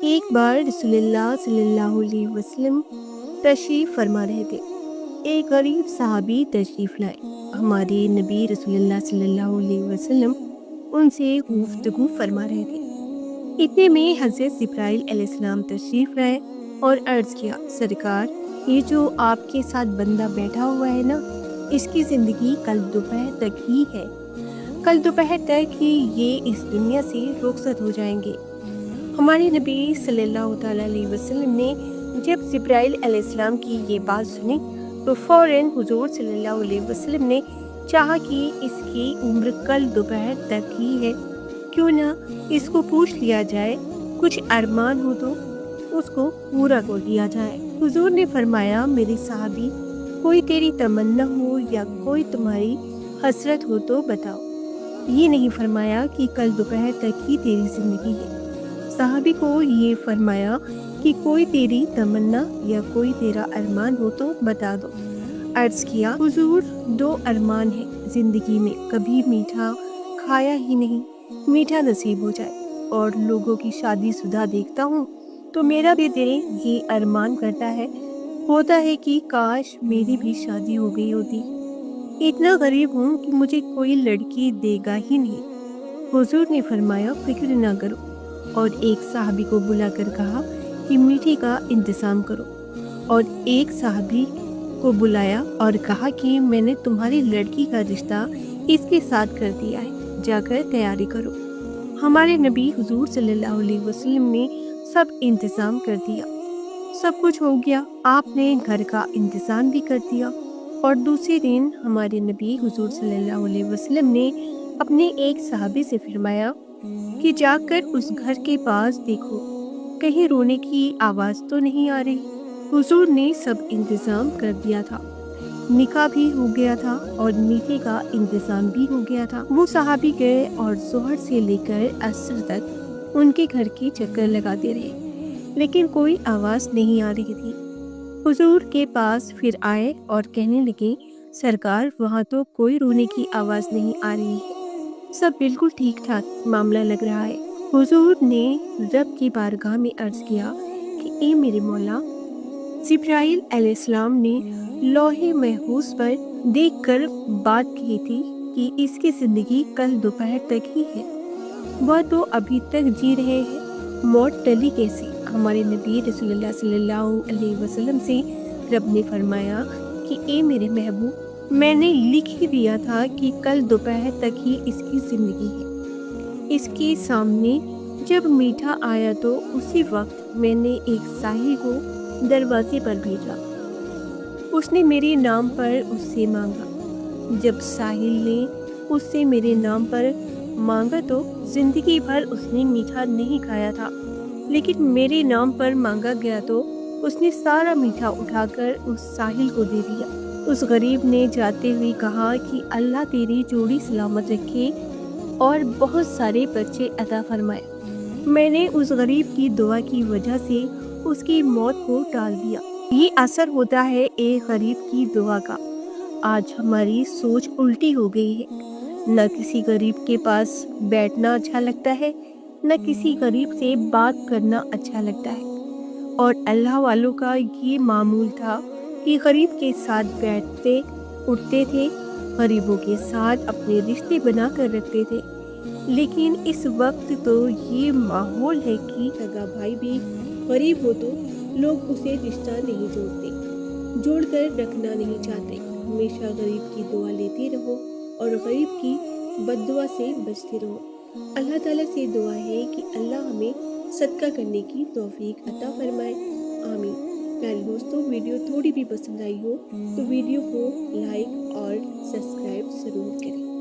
ایک بار رسول اللہ صلی اللہ علیہ وسلم تشریف فرما رہے تھے۔ ایک غریب صحابی تشریف لائے۔ ہمارے نبی رسول اللہ صلی اللہ علیہ وسلم ان سے گفتگو فرما رہے تھے۔ اتنے میں حضرت جبرائیل علیہ السلام تشریف لائے اور عرض کیا، سرکار، یہ جو آپ کے ساتھ بندہ بیٹھا ہوا ہے نا، اس کی زندگی کل دوپہر تک ہی ہے۔ کل دوپہر تک ہی یہ اس دنیا سے رخصت ہو جائیں گے۔ ہمارے نبی صلی اللہ تعالیٰ علیہ وسلم نے جب جبرائیل علیہ السلام کی یہ بات سنی تو فوراً حضور صلی اللہ علیہ وسلم نے چاہا کہ اس کی عمر کل دوپہر تک ہی ہے، کیوں نہ اس کو پوچھ لیا جائے، کچھ ارمان ہو تو اس کو پورا کر دیا جائے۔ حضور نے فرمایا، میری صحابی، کوئی تیری تمنا ہو یا کوئی تمہاری حسرت ہو تو بتاؤ۔ یہ نہیں فرمایا کہ کل دوپہر تک ہی تیری زندگی ہے۔ صحابی کو یہ فرمایا کہ کوئی تیری تمنا یا کوئی تیرا ارمان ہو تو بتا دو۔ عرض کیا، حضور، 2 ارمان ہیں زندگی میں، کبھی میٹھا کھایا ہی نہیں، میٹھا نصیب ہو جائے، اور لوگوں کی شادی شدہ دیکھتا ہوں تو میرا بھی دل یہ ارمان کرتا ہے، ہوتا ہے کہ کاش میری بھی شادی ہو گئی ہوتی۔ اتنا غریب ہوں کہ مجھے کوئی لڑکی دے گا ہی نہیں۔ حضور نے فرمایا، فکر نہ کرو، اور ایک صحابی کو بلا کر کہا کہ میٹھے کا انتظام کرو، اور ایک صحابی کو بلایا اور کہا کہ میں نے تمہاری لڑکی کا رشتہ اس کے ساتھ کر دیا ہے، جا کر تیاری کرو۔ ہمارے نبی حضور صلی اللہ علیہ وسلم نے سب انتظام کر دیا، سب کچھ ہو گیا۔ آپ نے گھر کا انتظام بھی کر دیا، اور دوسرے دن ہمارے نبی حضور صلی اللہ علیہ وسلم نے اپنے ایک صحابی سے فرمایا کہ جا کر اس گھر کے پاس دیکھو، کہیں رونے کی آواز تو نہیں آ رہی۔ حضور نے سب انتظام کر دیا تھا، نکاح بھی ہو گیا تھا اور میٹھے کا انتظام بھی ہو گیا تھا۔ وہ صحابی گئے اور ظہر سے لے کر عصر تک ان کے گھر کے چکر لگاتے رہے، لیکن کوئی آواز نہیں آ رہی تھی۔ حضور کے پاس پھر آئے اور کہنے لگے، سرکار، وہاں تو کوئی رونے کی آواز نہیں آ رہی ہے، سب بالکل ٹھیک ٹھاک معاملہ لگ رہا ہے۔ حضور نے رب کی بارگاہ میں عرض کیا کہ اے میرے مولا، جبرائیل علیہ السلام نے لوح محفوظ پر دیکھ کر بات کی تھی کہ اس کی زندگی کل دوپہر تک ہی ہے، وہ تو ابھی تک جی رہے ہیں، موت ٹلی کیسے؟ ہمارے نبی رسول اللہ صلی اللہ علیہ وسلم سے رب نے فرمایا کہ اے میرے محبوب، میں نے لکھ ہی دیا تھا کہ کل دوپہر تک ہی اس کی زندگی ہے۔ اس کے سامنے جب میٹھا آیا تو اسی وقت میں نے ایک ساحل کو دروازے پر بھیجا، اس نے میرے نام پر اس سے مانگا۔ جب ساحل نے اس سے میرے نام پر مانگا تو زندگی بھر اس نے میٹھا نہیں کھایا تھا، لیکن میرے نام پر مانگا گیا تو اس نے سارا میٹھا اٹھا کر اس ساحل کو دے دیا۔ اس غریب نے جاتے ہوئے کہا کہ اللہ تیری جوڑی سلامت رکھے اور بہت سارے بچے عطا فرمائے۔ میں نے اس غریب کی دعا کی وجہ سے اس کی موت کو ٹال دیا۔ یہ اثر ہوتا ہے ایک غریب کی دعا کا۔ آج ہماری سوچ الٹی ہو گئی ہے، نہ کسی غریب کے پاس بیٹھنا اچھا لگتا ہے، نہ کسی غریب سے بات کرنا اچھا لگتا ہے۔ اور اللہ والوں کا یہ معمول تھا کہ غریب کے ساتھ بیٹھتے اٹھتے تھے، غریبوں کے ساتھ اپنے رشتے بنا کر رکھتے تھے۔ لیکن اس وقت تو یہ ماحول ہے کہ سگا بھائی بھی غریب ہو تو لوگ اسے رشتہ نہیں جوڑ کر رکھنا نہیں چاہتے۔ ہمیشہ غریب کی دعا لیتے رہو اور غریب کی بد دعا سے بچتے رہو۔ اللہ تعالیٰ سے دعا ہے کہ اللہ ہمیں صدقہ کرنے کی توفیق عطا فرمائے، آمین۔ پیارے دوستوں، ویڈیو تھوڑی بھی پسند آئی ہو تو ویڈیو کو لائک اور سبسکرائب ضرور کریں۔